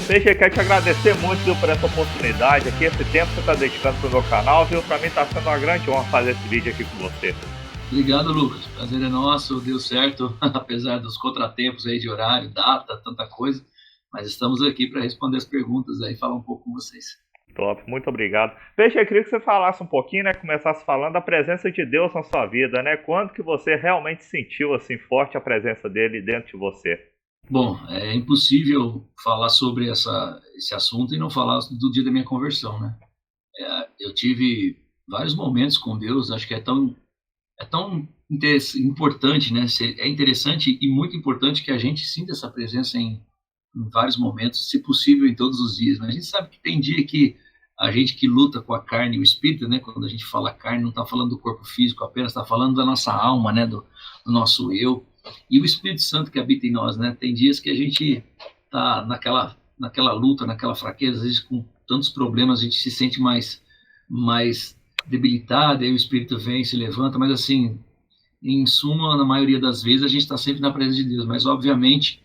PG, quero te agradecer muito, viu, por essa oportunidade aqui, esse tempo que você está dedicando para o meu canal, viu? Para mim está sendo uma grande honra fazer esse vídeo aqui com você. Obrigado, Lucas. Prazer é nosso, deu certo, apesar dos contratempos aí de horário, data, tanta coisa, mas estamos aqui para responder as perguntas aí, falar um pouco com vocês. Top, muito obrigado. PG, eu queria que você falasse um pouquinho, né, começasse falando da presença de Deus na sua vida, né? Quando que você realmente sentiu, assim, forte a presença dele dentro de você? Bom, é impossível falar sobre esse assunto e não falar do dia da minha conversão, né? Eu tive vários momentos com Deus, acho que é tão importante, né? É interessante e muito importante que a gente sinta essa presença em vários momentos, se possível em todos os dias. Mas a gente sabe que tem dia que a gente que luta com a carne e o espírito, né? Quando a gente fala carne, não está falando do corpo físico apenas, está falando da nossa alma, né? Do nosso eu. E o Espírito Santo que habita em nós, né? Tem dias que a gente está naquela luta, naquela fraqueza, às vezes com tantos problemas, a gente se sente mais debilitado, aí o Espírito vem e se levanta, mas assim, em suma, na maioria das vezes, a gente está sempre na presença de Deus, mas obviamente,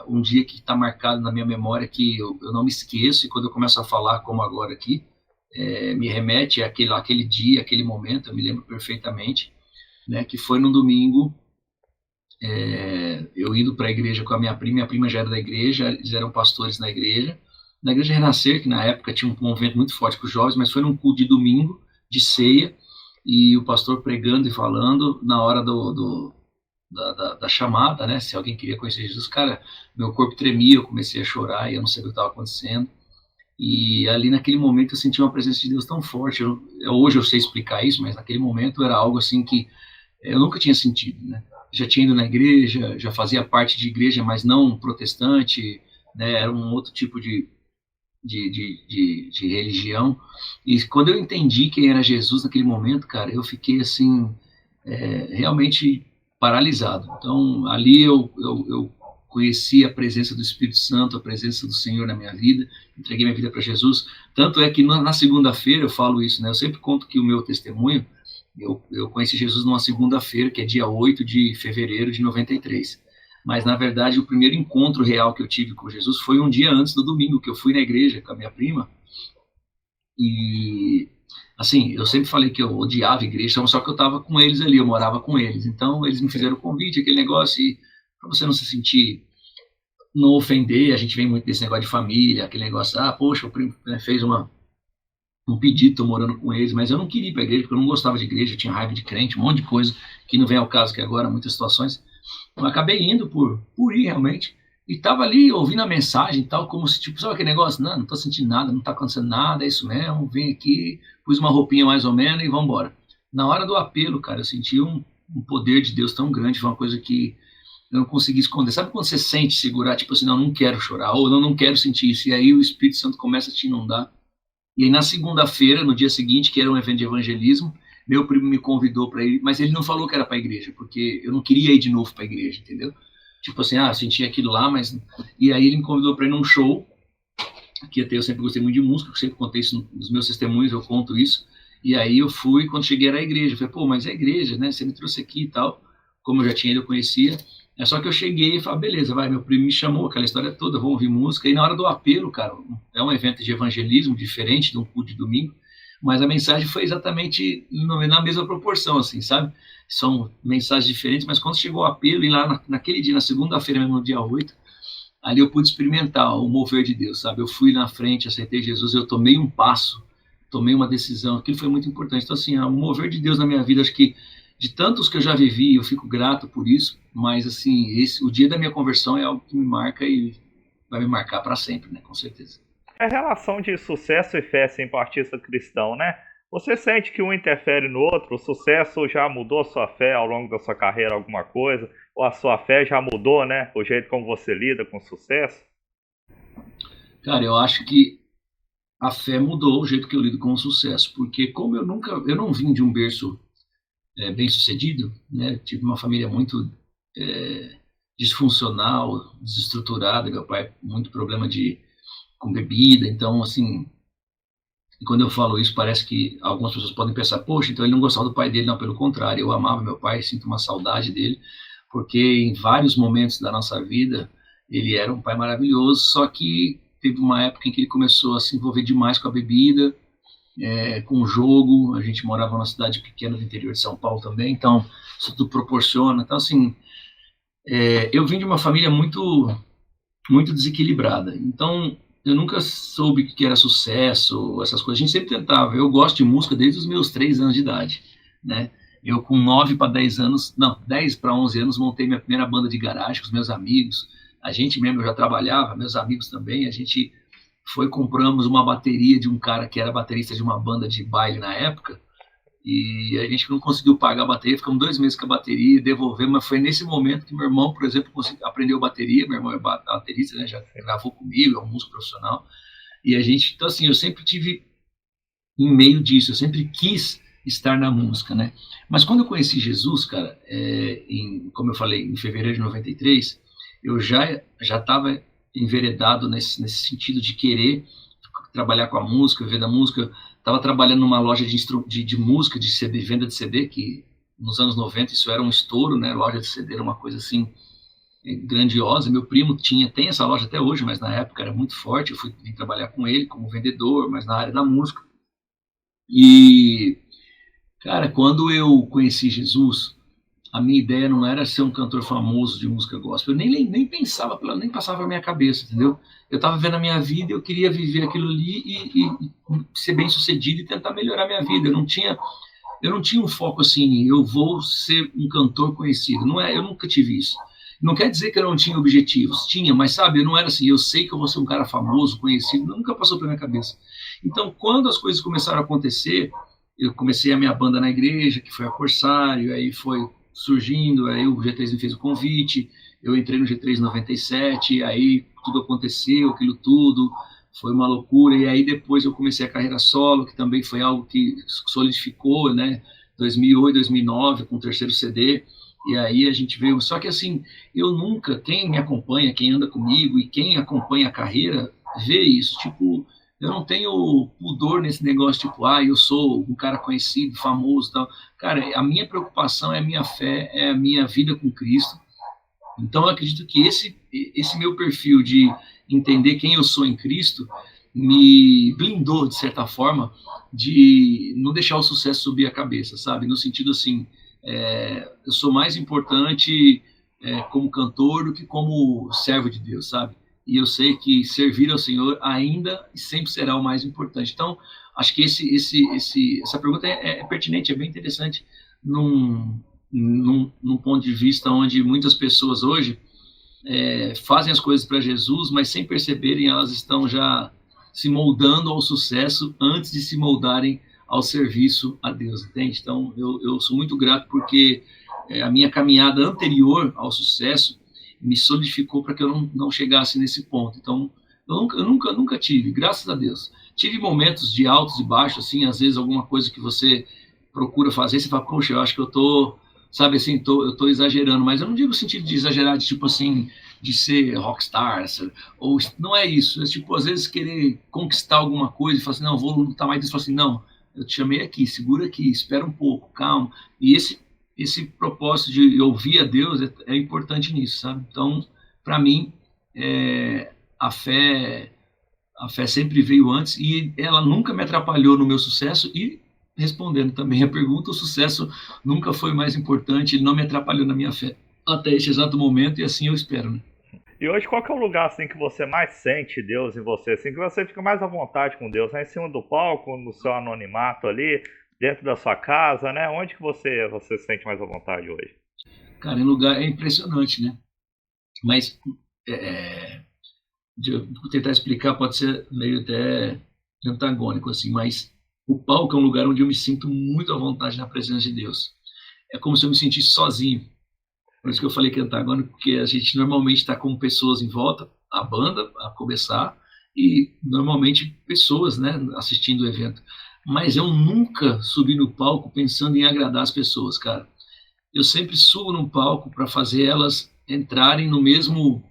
um dia que está marcado na minha memória, que eu não me esqueço, e quando eu começo a falar, como agora aqui, me remete àquele dia, àquele momento, eu me lembro perfeitamente, né, que foi num domingo, eu indo para a igreja com a minha prima já era da igreja, eles eram pastores na igreja Renascer, que na época tinha um movimento muito forte com os jovens, mas foi num culto de domingo, de ceia, e o pastor pregando e falando na hora da chamada, né, se alguém queria conhecer Jesus, cara, meu corpo tremia, eu comecei a chorar, e eu não sabia o que estava acontecendo, e ali naquele momento eu senti uma presença de Deus tão forte, hoje eu sei explicar isso, mas naquele momento era algo assim que eu nunca tinha sentido, né, já tinha ido na igreja, já fazia parte de igreja, mas não protestante, né, era um outro tipo de religião, e quando eu entendi quem era Jesus naquele momento, cara, eu fiquei assim, realmente paralisado. Então, ali eu conheci a presença do Espírito Santo, a presença do Senhor na minha vida, entreguei minha vida para Jesus, tanto é que na segunda-feira eu falo isso, né, eu sempre conto que o meu testemunho, eu conheci Jesus numa segunda-feira, que é dia 8 de fevereiro de 93. Mas, na verdade, o primeiro encontro real que eu tive com Jesus foi um dia antes do domingo, que eu fui na igreja com a minha prima. E, assim, eu sempre falei que eu odiava a igreja, só que eu estava com eles ali, eu morava com eles. Então, eles me fizeram o convite, aquele negócio, e para você não se sentir, não ofender, a gente vem muito desse negócio de família, aquele negócio, poxa, o primo fez um pedido, tô morando com eles, mas eu não queria ir para a igreja, porque eu não gostava de igreja, eu tinha raiva de crente, um monte de coisa, que não vem ao caso que agora, muitas situações. Eu acabei indo por ir, realmente. E tava ali ouvindo a mensagem e tal, como se, tipo, sabe aquele negócio? Não tô sentindo nada, não tá acontecendo nada, é isso mesmo, vim aqui, pus uma roupinha mais ou menos e vambora. Na hora do apelo, cara, eu senti um poder de Deus tão grande, foi uma coisa que eu não consegui esconder. Sabe quando você sente segurar, tipo assim, não quero chorar, ou não quero sentir isso, e aí o Espírito Santo começa a te inundar. E aí na segunda-feira, no dia seguinte, que era um evento de evangelismo, meu primo me convidou para ir, mas ele não falou que era para a igreja, porque eu não queria ir de novo para a igreja, entendeu? Tipo assim, senti aquilo lá, mas... E aí ele me convidou para ir num show, que até eu sempre gostei muito de música, eu sempre contei isso nos meus testemunhos, eu conto isso, e aí eu fui, quando cheguei era a igreja, eu falei, pô, mas é a igreja, né, você me trouxe aqui e tal, como eu já tinha ido, eu conhecia, só que eu cheguei e falei, beleza, vai, meu primo me chamou, aquela história toda, vamos ouvir música, e na hora do apelo, cara, é um evento de evangelismo diferente de um culto de domingo, mas a mensagem foi exatamente na mesma proporção, assim, sabe? São mensagens diferentes, mas quando chegou o apelo, e lá naquele dia, na segunda-feira mesmo, no dia 8, ali eu pude experimentar o mover de Deus, sabe? Eu fui na frente, aceitei Jesus, eu tomei um passo, tomei uma decisão, aquilo foi muito importante. Então, assim, o mover de Deus na minha vida, acho que de tantos que eu já vivi, eu fico grato por isso, mas, assim, o dia da minha conversão é algo que me marca e vai me marcar para sempre, né? Com certeza. A relação de sucesso e fé sem artista cristão, né? Você sente que um interfere no outro? O sucesso já mudou a sua fé ao longo da sua carreira, alguma coisa? Ou a sua fé já mudou, né? O jeito como você lida com o sucesso? Cara, eu acho que a fé mudou o jeito que eu lido com o sucesso, porque como eu não vim de um berço bem sucedido, né? Tive uma família muito disfuncional, desestruturada, meu pai muito problema com bebida, então assim, e quando eu falo isso parece que algumas pessoas podem pensar, poxa, então ele não gostava do pai dele, não, pelo contrário, eu amava meu pai, sinto uma saudade dele, porque em vários momentos da nossa vida Ele era um pai maravilhoso, só que teve uma época em que ele começou a se envolver demais com a bebida, com o jogo. A gente morava numa cidade pequena do interior de São Paulo também, então isso tudo proporciona. Então, assim, eu vim de uma família muito desequilibrada. Então, eu nunca soube o que era sucesso, essas coisas. A gente sempre tentava. Eu gosto de música desde os meus 3 anos de idade, né? Eu, com 9 para 10 anos, não, 10 para 11 anos, montei minha primeira banda de garagem com os meus amigos. A gente mesmo, eu já trabalhava, meus amigos também. A gente compramos uma bateria de um cara que era baterista de uma banda de baile na época, e a gente não conseguiu pagar a bateria, ficamos 2 meses com a bateria, devolvemos, mas foi nesse momento que meu irmão, por exemplo, aprendeu bateria. Meu irmão é baterista, né, já gravou comigo, é um músico profissional, e a gente, então assim, eu sempre tive em meio disso, eu sempre quis estar na música, né, mas quando eu conheci Jesus, cara, como eu falei, em fevereiro de 93, eu já estava enveredado nesse sentido de querer trabalhar com a música, viver da música. Estava trabalhando numa loja de música, de CD, venda de CD, que nos anos 90 isso era um estouro, né? Loja de CD era uma coisa assim grandiosa. Meu primo tem essa loja até hoje, mas na época era muito forte. Eu vim trabalhar com ele como vendedor, mas na área da música. E, cara, quando eu conheci Jesus, a minha ideia não era ser um cantor famoso de música gospel. Eu nem pensava, nem passava pela minha cabeça, entendeu? Eu estava vivendo a minha vida, eu queria viver aquilo ali e ser bem sucedido e tentar melhorar a minha vida. Eu não tinha um foco assim, eu vou ser um cantor conhecido. Não é, eu nunca tive isso. Não quer dizer que eu não tinha objetivos. Tinha, mas sabe, eu não era assim, eu sei que eu vou ser um cara famoso, conhecido. Nunca passou pela minha cabeça. Então, quando as coisas começaram a acontecer, eu comecei a minha banda na igreja, que foi a Corsário, aí foi surgindo, aí o G3 me fez o convite, eu entrei no G3 em 97, aí tudo aconteceu, aquilo tudo, foi uma loucura, e aí depois eu comecei a carreira solo, que também foi algo que solidificou, né, 2008, 2009, com o terceiro CD, e aí a gente veio, só que assim, eu nunca, quem me acompanha, quem anda comigo, e quem acompanha a carreira, vê isso, tipo, eu não tenho pudor nesse negócio, tipo, eu sou um cara conhecido, famoso e tal. Cara, a minha preocupação é a minha fé, é a minha vida com Cristo. Então, eu acredito que esse meu perfil de entender quem eu sou em Cristo me blindou, de certa forma, de não deixar o sucesso subir a cabeça, sabe? No sentido assim, eu sou mais importante como cantor do que como servo de Deus, sabe? E eu sei que servir ao Senhor ainda e sempre será o mais importante. Então, acho que essa pergunta é pertinente, é bem interessante num ponto de vista onde muitas pessoas hoje fazem as coisas para Jesus, mas sem perceberem, elas estão já se moldando ao sucesso antes de se moldarem ao serviço a Deus, entende? Então, eu sou muito grato porque a minha caminhada anterior ao sucesso me solidificou para que eu não chegasse nesse ponto. Então, eu nunca tive, graças a Deus. Tive momentos de altos e baixos, assim, às vezes alguma coisa que você procura fazer, você fala, poxa, eu acho que eu tô, sabe assim, eu tô exagerando, mas eu não digo no sentido de exagerar, de tipo assim, de ser rockstar, ou não é isso, é tipo, às vezes querer conquistar alguma coisa e falar assim, não, vou lutar mais disso, falar assim, não, eu te chamei aqui, segura aqui, espera um pouco, calma. E esse propósito de ouvir a Deus é importante nisso, sabe? Então, para mim, a fé sempre veio antes e ela nunca me atrapalhou no meu sucesso. E, respondendo também a pergunta, o sucesso nunca foi mais importante, ele não me atrapalhou na minha fé até este exato momento, e assim eu espero, né? E hoje, qual que é o lugar assim que você mais sente Deus em você, assim, que você fica mais à vontade com Deus, né? Em cima do palco, no seu anonimato ali, dentro da sua casa, né? Onde que você se sente mais à vontade hoje? Cara, em lugar é impressionante, né? Mas vou tentar explicar, pode ser meio até antagônico, assim, mas o palco é um lugar onde eu me sinto muito à vontade na presença de Deus. É como se eu me sentisse sozinho. Por isso que eu falei que é antagônico, porque a gente normalmente está com pessoas em volta, a banda, a começar, e normalmente pessoas, né, assistindo o evento. Mas eu nunca subi no palco pensando em agradar as pessoas, cara. Eu sempre subo no palco para fazer elas entrarem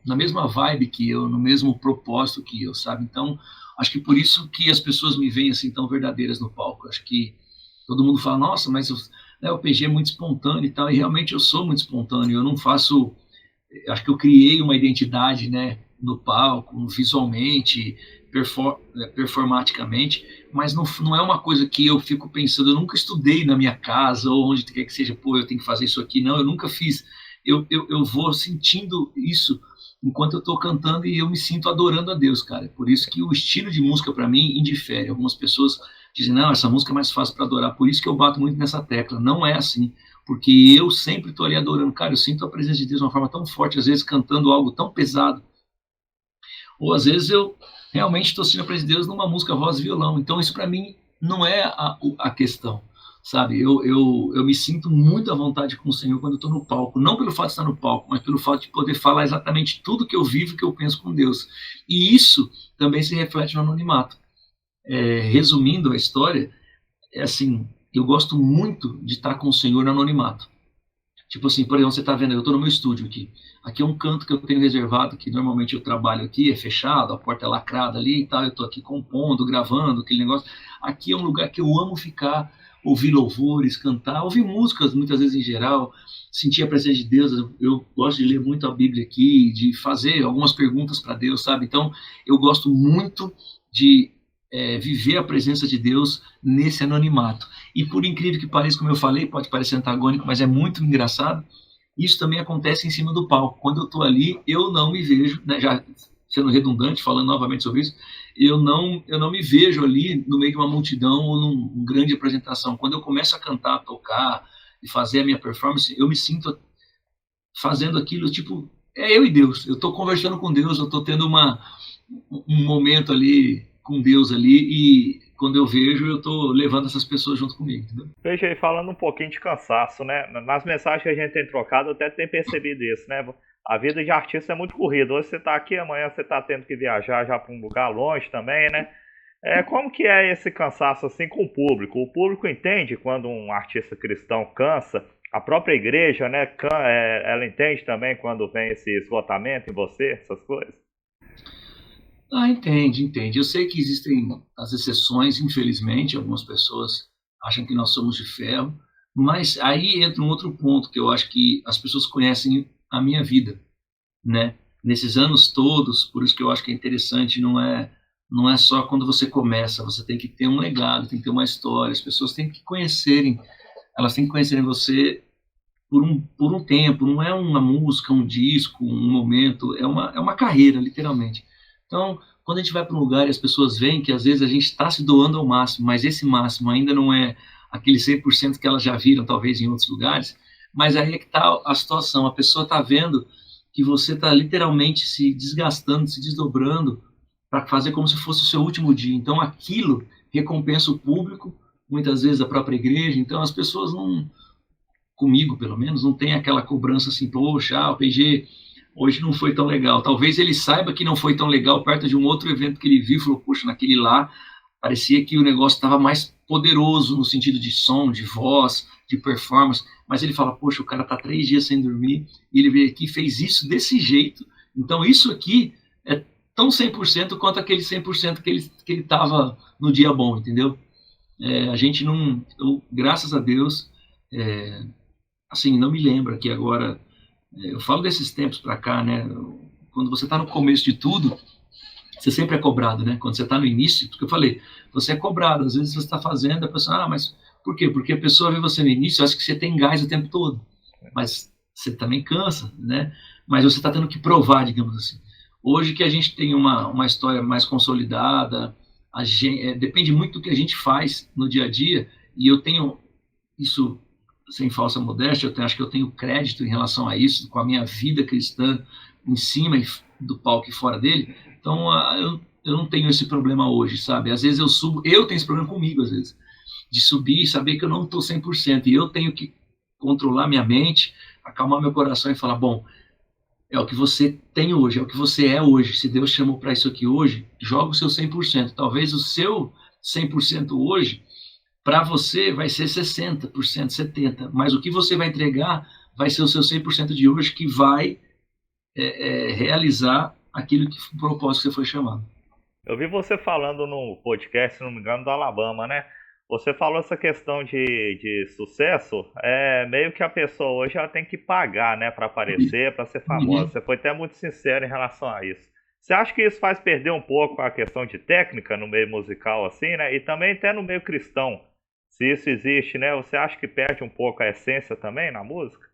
na mesma vibe que eu, no mesmo propósito que eu, sabe? Então, acho que por isso que as pessoas me veem assim tão verdadeiras no palco. Acho que todo mundo fala, nossa, mas o PG é muito espontâneo e tal, e realmente eu sou muito espontâneo, eu não faço acho que eu criei uma identidade, né, no palco, visualmente, performaticamente, mas não é uma coisa que eu fico pensando, eu nunca estudei na minha casa, ou onde quer que seja, pô, eu tenho que fazer isso aqui, não, eu nunca fiz, eu vou sentindo isso enquanto eu estou cantando e eu me sinto adorando a Deus, cara. Por isso que o estilo de música para mim indifere. Algumas pessoas dizem, não, essa música é mais fácil para adorar. Por isso que eu bato muito nessa tecla. Não é assim, porque eu sempre estou ali adorando. Cara, eu sinto a presença de Deus de uma forma tão forte, às vezes cantando algo tão pesado, ou às vezes eu realmente estou sentindo a presença de Deus numa música voz e violão. Então isso para mim não é a questão, sabe? Eu me sinto muito à vontade com o Senhor quando eu estou no palco, não pelo fato de estar no palco, mas pelo fato de poder falar exatamente tudo que eu vivo, que eu penso com Deus. E isso também se reflete no anonimato. Resumindo a história, é assim, eu gosto muito de estar com o Senhor no anonimato. Tipo assim, por exemplo, você está vendo, eu estou no meu estúdio aqui. Aqui é um canto que eu tenho reservado, que normalmente eu trabalho aqui, é fechado, a porta é lacrada ali e tal, eu estou aqui compondo, gravando, aquele negócio. Aqui é um lugar que eu amo ficar, ouvir louvores, cantar, ouvir músicas, muitas vezes em geral, sentir a presença de Deus. Eu gosto de ler muito a Bíblia aqui, de fazer algumas perguntas para Deus, sabe? Então, eu gosto muito de viver a presença de Deus nesse anonimato. E por incrível que pareça, como eu falei, pode parecer antagônico, mas é muito engraçado, isso também acontece em cima do palco. Quando eu estou ali, eu não me vejo, né, já sendo redundante, falando novamente sobre isso, eu não me vejo ali no meio de uma multidão ou numa grande apresentação. Quando eu começo a cantar, a tocar e fazer a minha performance, eu me sinto fazendo aquilo, tipo, é eu e Deus. Eu estou conversando com Deus, eu estou tendo um momento ali com Deus ali, e quando eu vejo, eu estou levando essas pessoas junto comigo, entendeu? Veja aí, falando um pouquinho de cansaço, né? Nas mensagens que a gente tem trocado, eu até tenho percebido isso, né? A vida de artista é muito corrida. Hoje você está aqui, amanhã você está tendo que viajar já para um lugar longe também, né? Como que é esse cansaço assim com o público? O público entende quando um artista cristão cansa? A própria igreja, né? Ela entende também quando vem esse esgotamento em você, essas coisas? Entende. Eu sei que existem as exceções, infelizmente, algumas pessoas acham que nós somos de ferro, mas aí entra um outro ponto que eu acho que as pessoas conhecem a minha vida, né? Nesses anos todos, por isso que eu acho que é interessante, não é só quando você começa, você tem que ter um legado, tem que ter uma história, as pessoas têm que conhecerem, elas têm que conhecerem você por um tempo, não é uma música, um disco, um momento, é uma carreira, literalmente. Então, quando a gente vai para um lugar e as pessoas veem que às vezes a gente está se doando ao máximo, mas esse máximo ainda não é aquele 100% que elas já viram, talvez, em outros lugares, mas aí é que está a situação, a pessoa está vendo que você está literalmente se desgastando, se desdobrando para fazer como se fosse o seu último dia. Então, aquilo recompensa o público, muitas vezes a própria igreja, então as pessoas não, comigo pelo menos, não tem aquela cobrança assim, poxa, o PG hoje não foi tão legal. Talvez ele saiba que não foi tão legal perto de um outro evento que ele viu, falou, poxa, naquele lá parecia que o negócio estava mais poderoso no sentido de som, de voz, de performance, mas ele fala, poxa, o cara está 3 dias sem dormir, e ele veio aqui e fez isso desse jeito, então isso aqui é tão 100% quanto aquele 100% que ele estava no dia bom, entendeu? A gente não, graças a Deus, assim, não me lembro aqui agora, eu falo desses tempos para cá, né? Quando você está no começo de tudo, você sempre é cobrado, né? Quando você está no início, porque eu falei, você é cobrado. Às vezes você está fazendo, a pessoa, mas por quê? Porque a pessoa vê você no início, acha que você tem gás o tempo todo, mas você também cansa, né? Mas você está tendo que provar, digamos assim. Hoje que a gente tem uma história mais consolidada, depende muito do que a gente faz no dia a dia, e eu tenho isso sem falsa modéstia, acho que eu tenho crédito em relação a isso, com a minha vida cristã em cima do palco e fora dele. Então, eu não tenho esse problema hoje, sabe? Às vezes eu subo, eu tenho esse problema comigo, às vezes, de subir e saber que eu não estou 100%, e eu tenho que controlar minha mente, acalmar meu coração e falar, bom, é o que você tem hoje, é o que você é hoje. Se Deus chamou para isso aqui hoje, joga o seu 100%. Talvez o seu 100% hoje para você vai ser 60%, 70%, mas o que você vai entregar vai ser o seu 100% de hoje, que vai realizar aquilo que o propósito que você foi chamado. Eu vi você falando no podcast, se não me engano, do Alabama, né? Você falou essa questão de sucesso, meio que a pessoa hoje ela tem que pagar, né, para aparecer, para ser famosa. Uhum. Você foi até muito sincero em relação a isso. Você acha que isso faz perder um pouco a questão de técnica no meio musical, assim, né? E também até no meio cristão, se isso existe, né? Você acha que perde um pouco a essência também na música?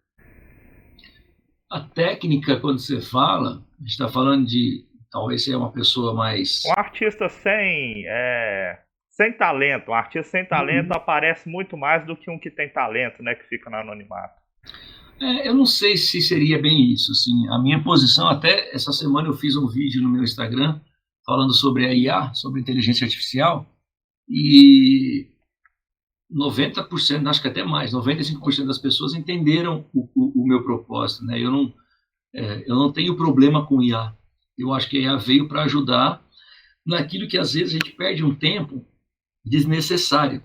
A técnica, quando você fala, a gente está falando de talvez ser uma pessoa Um mais. artista sem talento, um artista sem talento Uhum. aparece muito mais do que um que tem talento, né, que fica no anonimato. Eu não sei se seria bem isso. Assim, a minha posição, até essa semana eu fiz um vídeo no meu Instagram falando sobre a IA, sobre inteligência artificial, e 90%, acho que até mais, 95% das pessoas entenderam o meu propósito. Né? Eu não tenho problema com IA. Eu acho que a IA veio para ajudar naquilo que às vezes a gente perde um tempo desnecessário.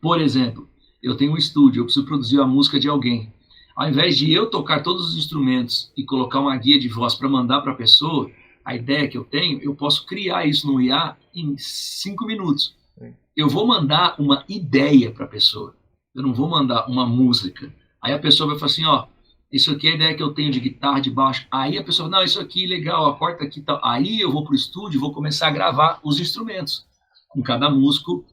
Por exemplo, eu tenho um estúdio, eu preciso produzir a música de alguém. Ao invés de eu tocar todos os instrumentos e colocar uma guia de voz para mandar para a pessoa, a ideia que eu tenho, eu posso criar isso no IA em 5 minutos. Sim. Eu vou mandar uma ideia para a pessoa. Eu não vou mandar uma música. Aí a pessoa vai falar assim, ó, isso aqui é a ideia que eu tenho de guitarra, de baixo. Aí a pessoa, não, isso aqui legal, a corta aqui tal. Aí eu vou pro estúdio e vou começar a gravar os instrumentos com cada músico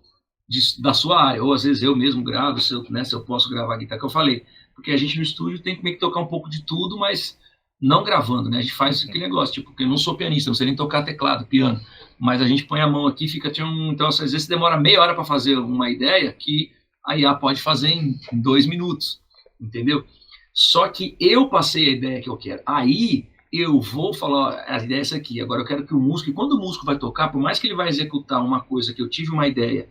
da sua área, ou às vezes eu mesmo gravo, se eu posso gravar a guitarra, que eu falei, porque a gente no estúdio tem que meio que tocar um pouco de tudo, mas não gravando, né? A gente faz aquele negócio, tipo, porque eu não sou pianista, não sei nem tocar teclado, piano, mas a gente põe a mão aqui, fica, então às vezes demora meia hora para fazer uma ideia que a IA pode fazer em 2 minutos, entendeu? Só que eu passei a ideia que eu quero, aí eu vou falar, ó, a ideia é essa aqui, agora eu quero que o músico, e quando o músico vai tocar, por mais que ele vai executar uma coisa que eu tive uma ideia,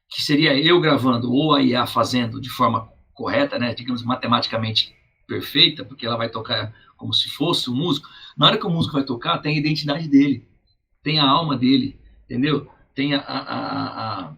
que seria eu gravando ou a IA fazendo de forma correta, né, digamos, matematicamente perfeita, porque ela vai tocar como se fosse um músico, na hora que o músico vai tocar, tem a identidade dele, tem a alma dele, entendeu? Tem a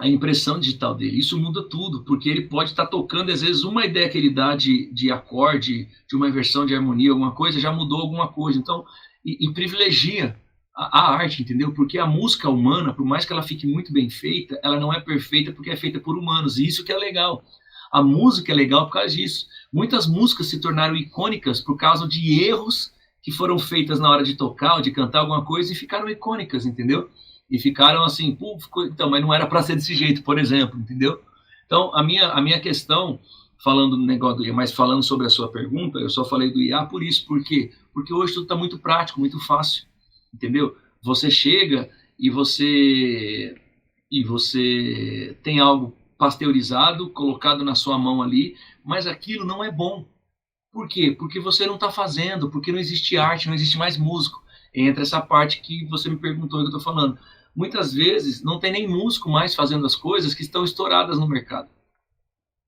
impressão digital dele. Isso muda tudo, porque ele pode estar tocando, às vezes, uma ideia que ele dá de acorde, de uma inversão de harmonia, alguma coisa, já mudou alguma coisa. Então, e privilegia a arte, entendeu? Porque a música humana, por mais que ela fique muito bem feita, ela não é perfeita porque é feita por humanos, e isso que é legal. A música é legal por causa disso. Muitas músicas se tornaram icônicas por causa de erros que foram feitas na hora de tocar ou de cantar alguma coisa e ficaram icônicas, entendeu? E ficaram assim, pô, então, mas não era para ser desse jeito, por exemplo, entendeu? Então, a minha questão, falando do negócio do IA, mas falando sobre a sua pergunta, eu só falei do IA por isso, por quê? Porque hoje tudo está muito prático, muito fácil, entendeu? Você chega e você tem algo pasteurizado, colocado na sua mão ali, mas aquilo não é bom. Por quê? Porque você não está fazendo, porque não existe arte, não existe mais músico. Entra essa parte que você me perguntou que eu estou falando. Muitas vezes não tem nem músico mais fazendo as coisas que estão estouradas no mercado.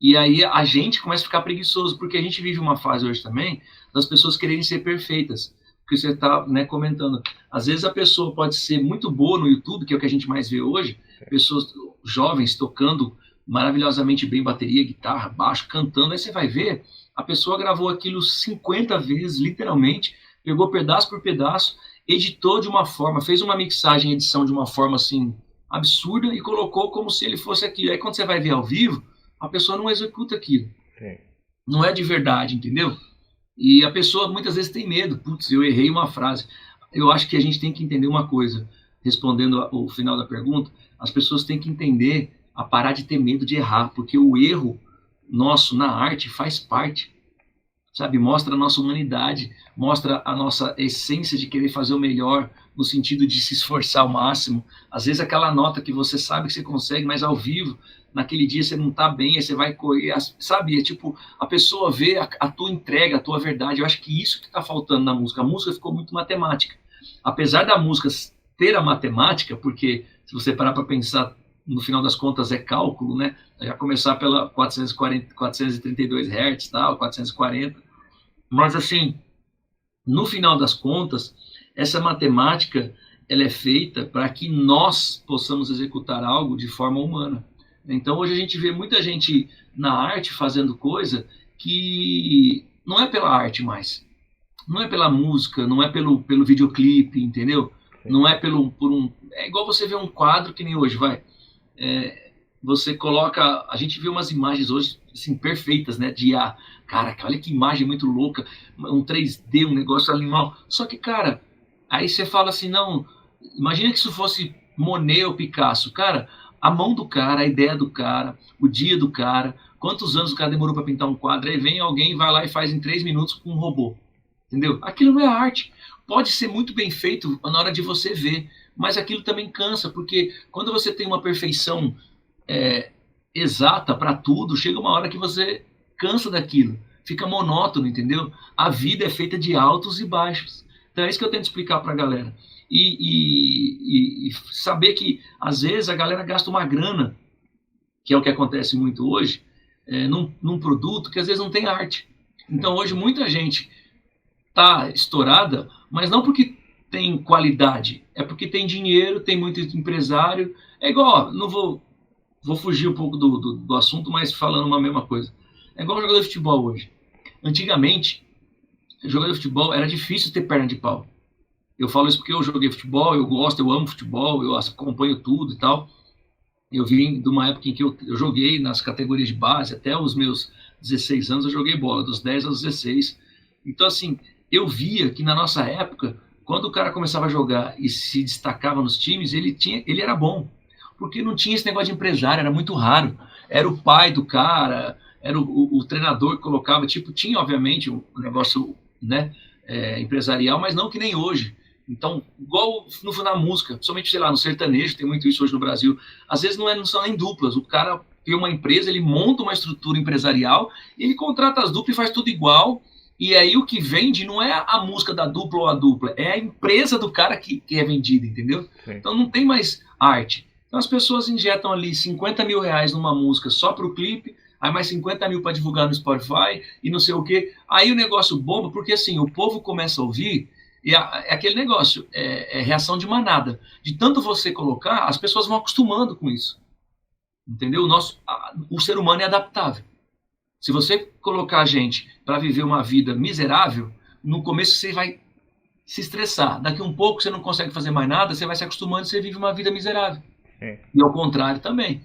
E aí a gente começa a ficar preguiçoso, porque a gente vive uma fase hoje também das pessoas quererem ser perfeitas. Porque você está, né, comentando. Às vezes a pessoa pode ser muito boa no YouTube, que é o que a gente mais vê hoje, pessoas jovens tocando maravilhosamente bem bateria, guitarra, baixo, cantando. Aí você vai ver, a pessoa gravou aquilo 50 vezes, literalmente, pegou pedaço por pedaço, editou de uma forma, fez uma mixagem, edição de uma forma assim absurda e colocou como se ele fosse aquilo. Aí quando você vai ver ao vivo, a pessoa não executa aquilo. Sim. Não é de verdade, entendeu? E a pessoa muitas vezes tem medo. Putz, eu errei uma frase. Eu acho que a gente tem que entender uma coisa. Respondendo o final da pergunta, as pessoas têm que entender a parar de ter medo de errar, porque o erro nosso na arte faz parte, sabe? Mostra a nossa humanidade, mostra a nossa essência de querer fazer o melhor, no sentido de se esforçar ao máximo. Às vezes aquela nota que você sabe que você consegue, mas ao vivo, naquele dia você não tá bem, aí você vai correr, sabe? É tipo, a pessoa vê a tua entrega, a tua verdade. Eu acho que isso que tá faltando na música. A música ficou muito matemática. Apesar da música ter a matemática, porque se você parar para pensar, no final das contas é cálculo, né? Já começar pela 432 Hz, tal, 440. Mas assim, no final das contas, essa matemática ela é feita para que nós possamos executar algo de forma humana. Então hoje a gente vê muita gente na arte fazendo coisa que não é pela arte mais, não é pela música, não é pelo videoclipe, entendeu? Sim. Não é é igual você ver um quadro que nem hoje, vai. você coloca, a gente vê umas imagens hoje, assim, perfeitas, né, de IA. Cara, olha que imagem muito louca, um 3D, um negócio animal. Só que, cara, aí você fala assim, não, imagina que isso fosse Monet ou Picasso. Cara, a mão do cara, a ideia do cara, o dia do cara, quantos anos o cara demorou para pintar um quadro, aí vem alguém, vai lá e faz em 3 minutos com um robô. Entendeu? Aquilo não é arte. Pode ser muito bem feito na hora de você ver, mas aquilo também cansa, porque quando você tem uma perfeição é, exata para tudo, chega uma hora que você cansa daquilo, fica monótono, entendeu? A vida é feita de altos e baixos. Então é isso que eu tento explicar para a galera. E saber que, às vezes, a galera gasta uma grana, que é o que acontece muito hoje, num produto que às vezes não tem arte. Então, hoje, muita gente está estourada, mas não porque tem qualidade, é porque tem dinheiro, tem muito empresário. É igual, ó, não vou fugir um pouco do assunto, mas falando uma mesma coisa. É igual jogador de futebol hoje. Antigamente, jogador de futebol era difícil ter perna de pau. Eu falo isso porque eu joguei futebol, eu gosto, eu amo futebol, eu acompanho tudo e tal. Eu vim de uma época em que eu joguei nas categorias de base, até os meus 16 anos eu joguei bola, dos 10 aos 16. Então, assim, eu via que na nossa época, quando o cara começava a jogar e se destacava nos times, ele era bom. Porque não tinha esse negócio de empresário, era muito raro. Era o pai do cara, era o treinador que colocava, tipo, tinha obviamente um negócio, né, empresarial, mas não que nem hoje. Então, igual na música, principalmente, sei lá, no sertanejo, tem muito isso hoje no Brasil, às vezes não são nem duplas, o cara tem uma empresa, ele monta uma estrutura empresarial, ele contrata as duplas e faz tudo igual, e aí o que vende não é a música da dupla ou a dupla, é a empresa do cara que é vendida, entendeu? Sim. Então não tem mais arte. Então as pessoas injetam ali 50 mil reais numa música só para o clipe, aí mais 50 mil para divulgar no Spotify e não sei o quê. Aí o negócio bomba, porque assim, o povo começa a ouvir e é aquele negócio, é reação de manada. De tanto você colocar, as pessoas vão acostumando com isso. Entendeu? O ser humano é adaptável. Se você colocar a gente para viver uma vida miserável, no começo você vai se estressar. Daqui um pouco você não consegue fazer mais nada, você vai se acostumando e você vive uma vida miserável. Sim. E ao contrário também.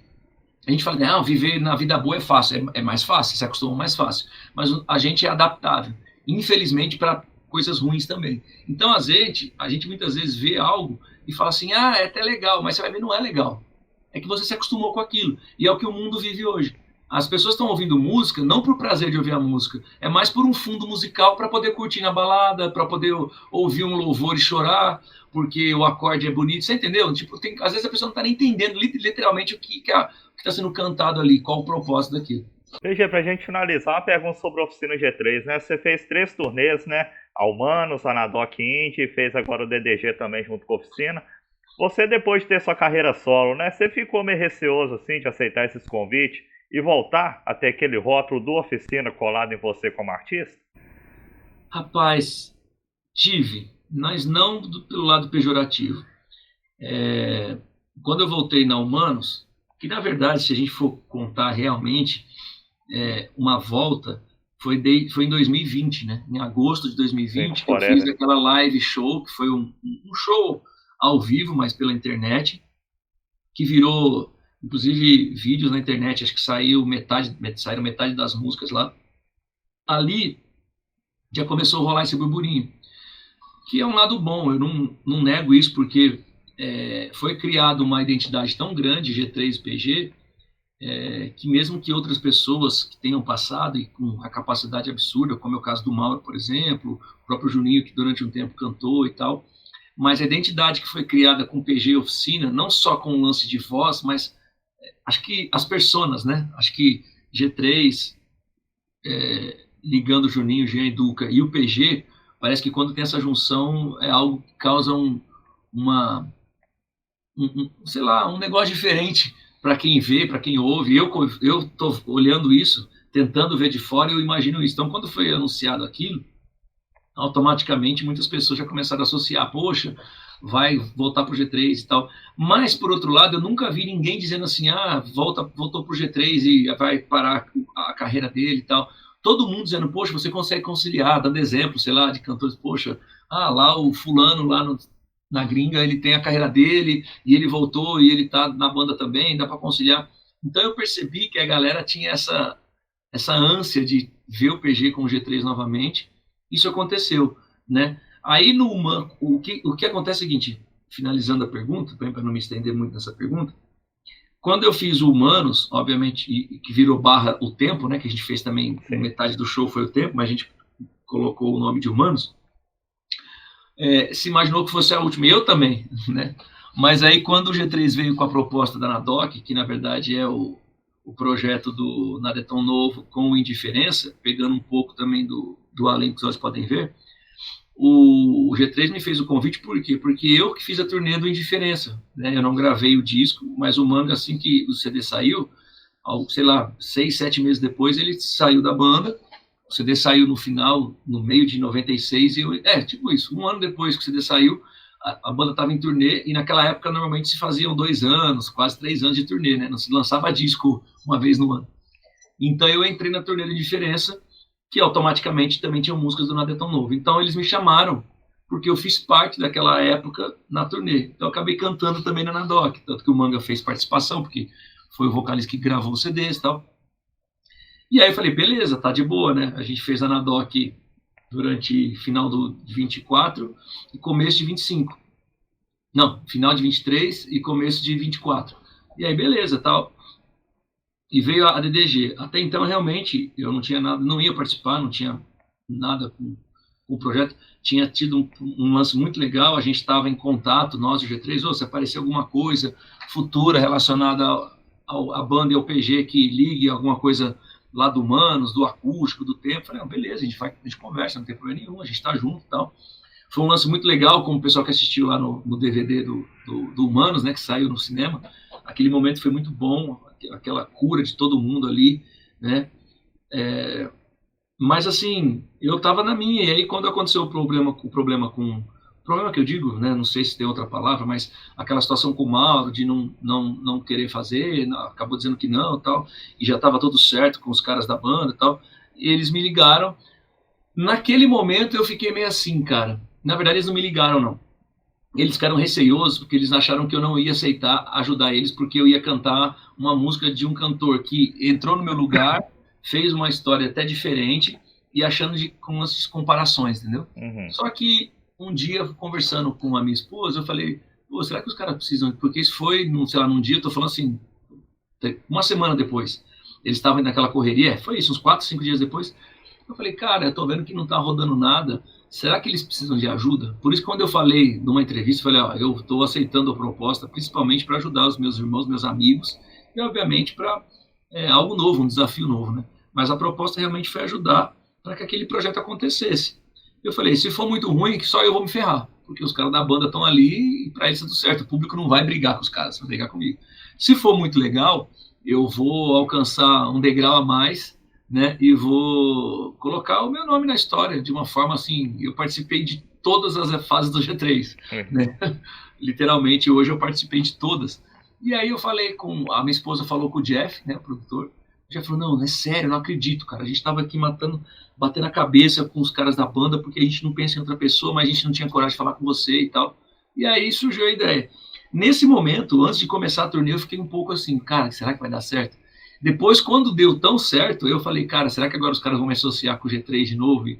A gente fala, não, viver na vida boa é fácil, é mais fácil, se acostuma mais fácil. Mas a gente é adaptável. Infelizmente, para coisas ruins também. Então, às vezes, a gente muitas vezes vê algo e fala assim, é até legal, mas você vai ver, não é legal. É que você se acostumou com aquilo. E é o que o mundo vive hoje. As pessoas estão ouvindo música não por prazer de ouvir a música, é mais por um fundo musical para poder curtir na balada, para poder ouvir um louvor e chorar, porque o acorde é bonito, você entendeu? Tipo, às vezes a pessoa não está nem entendendo literalmente o que está sendo cantado ali, qual o propósito daquilo. PG, pra gente finalizar, uma pergunta sobre a Oficina G3, né? Você fez 3 turnês, né? A Humanos, a Nadoc Indie, fez agora o DDG também junto com a Oficina. Você, depois de ter sua carreira solo, né? Você ficou meio receoso, assim, de aceitar esses convites e voltar a ter aquele rótulo do Oficina colado em você como artista? Rapaz, tive, mas não pelo lado pejorativo. Quando eu voltei na Humanos, que na verdade, se a gente for contar realmente, uma volta foi em 2020, né? Em agosto de 2020, que eu fiz aquela live show, que foi um show ao vivo, mas pela internet, que virou, inclusive, vídeos na internet, acho que saíram metade das músicas lá. Ali já começou a rolar esse burburinho, que é um lado bom, eu não nego isso, porque foi criada uma identidade tão grande, G3 e PG, que mesmo que outras pessoas que tenham passado e com a capacidade absurda, como é o caso do Mauro, por exemplo, o próprio Juninho, que durante um tempo cantou e tal, mas a identidade que foi criada com PG Oficina, não só com o lance de voz, mas acho que as personas, né? Acho que G3, ligando o Juninho, o Jean e Duca e o PG, parece que quando tem essa junção é algo que causa sei lá, um negócio diferente para quem vê, para quem ouve. Eu tô olhando isso, tentando ver de fora, e eu imagino isso. Então, quando foi anunciado aquilo, automaticamente muitas pessoas já começaram a associar, poxa, vai voltar pro G3 e tal. Mas, por outro lado, eu nunca vi ninguém dizendo assim, voltou pro G3 e vai parar a carreira dele e tal. Todo mundo dizendo, poxa, você consegue conciliar, dando exemplo, sei lá, de cantores, poxa, lá o fulano lá na gringa, ele tem a carreira dele, e ele voltou, e ele tá na banda também, dá para conciliar. Então eu percebi que a galera tinha essa ânsia de ver o PG com o G3 novamente. Isso aconteceu, né? Aí no Humanos, o que acontece é o seguinte, finalizando a pergunta, para não me estender muito nessa pergunta, quando eu fiz o Humanos, obviamente, que virou barra o tempo, né? Que a gente fez também, metade do show foi o tempo, mas a gente colocou o nome de Humanos, se imaginou que fosse a última, e eu também, né? Mas aí quando o G3 veio com a proposta da Nadoc, que na verdade é o projeto do Nada é Tão Novo com Indiferença, pegando um pouco também do Além que os olhos podem ver, o G3 me fez o convite, por quê? Porque eu que fiz a turnê do Indiferença, né? Eu não gravei o disco, mas o Manga, assim que o CD saiu, sei lá, 6, 7 meses depois, ele saiu da banda. O CD saiu no meio de 96, tipo isso, um ano depois que o CD saiu, a banda estava em turnê, e naquela época normalmente se faziam 2 anos, quase 3 anos de turnê, né? Não se lançava disco uma vez no ano. Então eu entrei na turnê de Indiferença, que automaticamente também tinham músicas do Nada é Tão Novo. Então eles me chamaram, porque eu fiz parte daquela época na turnê. Então eu acabei cantando também na Nadoc, tanto que o Manga fez participação, porque foi o vocalista que gravou os CDs e tal. E aí eu falei, beleza, tá de boa, né? A gente fez a Nadoc durante final do 24 e começo de 25. Não, final de 23 e começo de 24. E aí, beleza, tal. E veio a DDG. Até então, realmente, eu não tinha nada, não ia participar, não tinha nada com o projeto. Tinha tido um lance muito legal, a gente estava em contato, nós, o G3, se aparecer alguma coisa futura relacionada à banda e ao PG que ligue alguma coisa lá do Humanos, do acústico, do tempo, falei, beleza, a gente conversa, não tem problema nenhum, a gente tá junto e tal. Foi um lance muito legal, como o pessoal que assistiu lá no DVD do Humanos, né, que saiu no cinema, aquele momento foi muito bom, aquela cura de todo mundo ali, né, mas assim, eu tava na minha, e aí quando aconteceu o problema que eu digo, né, não sei se tem outra palavra, mas aquela situação com o Mauro, de não querer fazer, acabou dizendo que não e tal, e já estava tudo certo com os caras da banda e tal, e eles me ligaram. Naquele momento eu fiquei meio assim, cara, na verdade eles não me ligaram, não. Eles ficaram receiosos, porque eles acharam que eu não ia aceitar ajudar eles, porque eu ia cantar uma música de um cantor que entrou no meu lugar, fez uma história até diferente, e achando com essas comparações, entendeu? Uhum. Só que um dia, conversando com a minha esposa, eu falei, será que os caras precisam? Porque isso foi, sei lá, num dia, eu tô falando assim, uma semana depois, eles estavam naquela correria, foi isso, uns 4, 5 dias depois, eu falei, cara, eu tô vendo que não tá rodando nada, será que eles precisam de ajuda? Por isso, quando eu falei numa entrevista, eu falei, eu tô aceitando a proposta, principalmente para ajudar os meus irmãos, meus amigos, e obviamente para algo novo, um desafio novo, né? Mas a proposta realmente foi ajudar para que aquele projeto acontecesse. Eu falei, se for muito ruim, que só eu vou me ferrar, porque os caras da banda estão ali e para eles tudo certo, o público não vai brigar com os caras, vai brigar comigo. Se for muito legal, eu vou alcançar um degrau a mais, né, e vou colocar o meu nome na história, de uma forma assim, eu participei de todas as fases do G3, né, literalmente hoje eu participei de todas. E aí eu falei a minha esposa falou com o Jeff, né, o produtor, já falou, não é sério, não acredito, cara, a gente tava aqui batendo a cabeça com os caras da banda, porque a gente não pensa em outra pessoa, mas a gente não tinha coragem de falar com você e tal. E aí surgiu a ideia. Nesse momento, antes de começar a turnê, eu fiquei um pouco assim, cara, será que vai dar certo? Depois, quando deu tão certo, eu falei, cara, será que agora os caras vão me associar com o G3 de novo e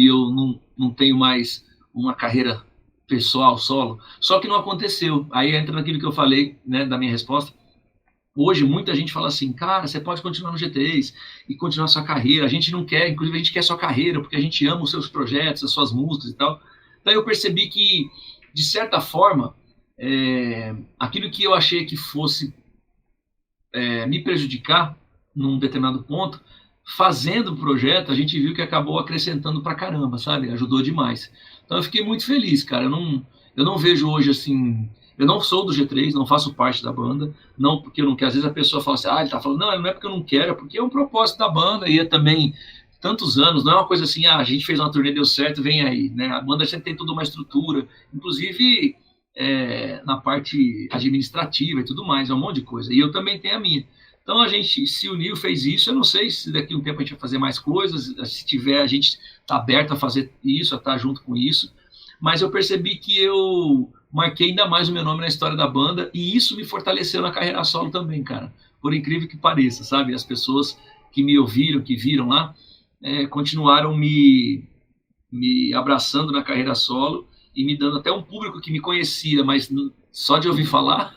eu não tenho mais uma carreira pessoal, solo? Só que não aconteceu. Aí entra naquilo que eu falei, né, da minha resposta. Hoje, muita gente fala assim, cara, você pode continuar no G3 e continuar sua carreira. A gente não quer, inclusive a gente quer sua carreira, porque a gente ama os seus projetos, as suas músicas e tal. Daí eu percebi que, de certa forma, aquilo que eu achei que fosse me prejudicar num determinado ponto, fazendo o projeto, a gente viu que acabou acrescentando pra caramba, sabe? Ajudou demais. Então eu fiquei muito feliz, cara. Eu não vejo hoje assim... Eu não sou do G3, não faço parte da banda, não porque eu não quero. Às vezes a pessoa fala assim, ele tá falando, não é porque eu não quero, é porque é um propósito da banda e é também tantos anos, não é uma coisa assim, a gente fez uma turnê, deu certo, vem aí, né? A banda sempre tem toda uma estrutura, inclusive na parte administrativa e tudo mais, é um monte de coisa, e eu também tenho a minha. Então a gente se uniu, fez isso, eu não sei se daqui a um tempo a gente vai fazer mais coisas, se tiver, a gente tá aberto a fazer isso, a estar junto com isso, mas eu percebi que eu marquei ainda mais o meu nome na história da banda, e isso me fortaleceu na carreira solo também, cara. Por incrível que pareça, sabe? As pessoas que me ouviram, que viram lá, continuaram me abraçando na carreira solo e me dando até um público que me conhecia, mas só de ouvir falar,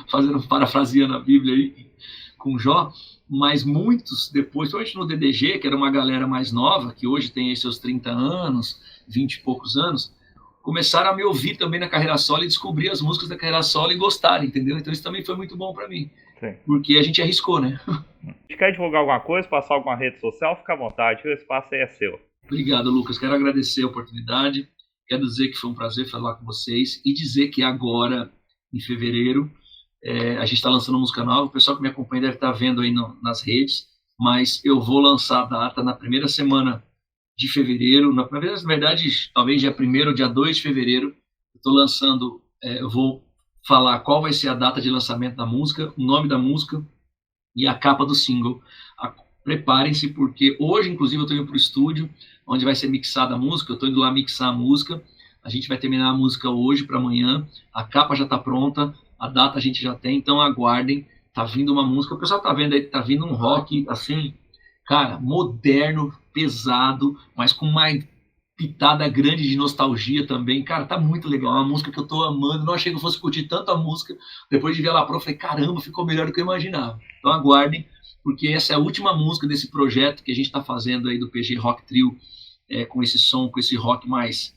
fazendo parafraseando a Bíblia aí com Jó, mas muitos depois, principalmente no DDG, que era uma galera mais nova, que hoje tem aí seus 30 anos, 20 e poucos anos, começaram a me ouvir também na carreira solo e descobrir as músicas da carreira solo e gostarem, entendeu? Então isso também foi muito bom para mim. Sim. Porque a gente arriscou, né? Se quer divulgar alguma coisa, passar alguma rede social, fica à vontade, o espaço aí é seu. Obrigado, Lucas. Quero agradecer a oportunidade. Quero dizer que foi um prazer falar com vocês e dizer que agora, em fevereiro, a gente está lançando música nova. O pessoal que me acompanha deve estar vendo aí nas redes, mas eu vou lançar a data na primeira semana de fevereiro. Na verdade, talvez dia 1º ou dia 2 de fevereiro. Eu estou lançando, eu vou falar qual vai ser a data de lançamento da música, o nome da música e a capa do single. Preparem-se, porque hoje, inclusive, eu estou indo para o estúdio, onde vai ser mixada a música. Eu estou indo lá mixar a música. A gente vai terminar a música hoje para amanhã. A capa já está pronta, a data a gente já tem, então aguardem. Tá vindo uma música, o pessoal tá vendo aí, tá vindo um rock, assim, cara, moderno, pesado, mas com uma pitada grande de nostalgia também. Cara, tá muito legal, é uma música que eu tô amando. Não achei que eu fosse curtir tanto a música. Depois de ver ela pronta, falei, caramba, ficou melhor do que eu imaginava. Então aguardem, porque essa é a última música desse projeto que a gente tá fazendo aí do PG Rock Trio, com esse som, com esse rock mais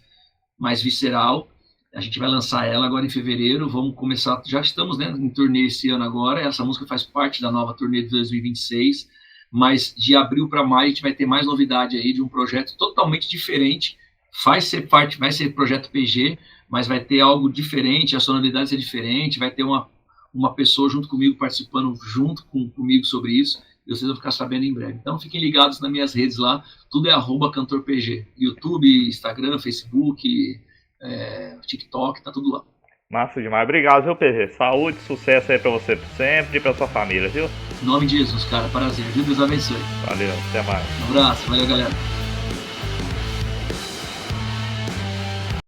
visceral. A gente vai lançar ela agora em fevereiro, vamos começar, já estamos, né, em turnê esse ano agora. Essa música faz parte da nova turnê de 2026, mas de abril para maio a gente vai ter mais novidade aí de um projeto totalmente diferente. Vai ser projeto PG, mas vai ter algo diferente, a sonoridade vai ser diferente, vai ter uma pessoa junto comigo participando junto comigo sobre isso, e vocês vão ficar sabendo em breve. Então fiquem ligados nas minhas redes lá, tudo é @cantorpg, YouTube, Instagram, Facebook, TikTok, tá tudo lá. Massa demais. Obrigado, viu, PG? Saúde, sucesso aí pra você sempre e pra sua família, viu? Em nome de Jesus, cara. Prazer, viu? Deus abençoe. Valeu, até mais. Um abraço, valeu, galera.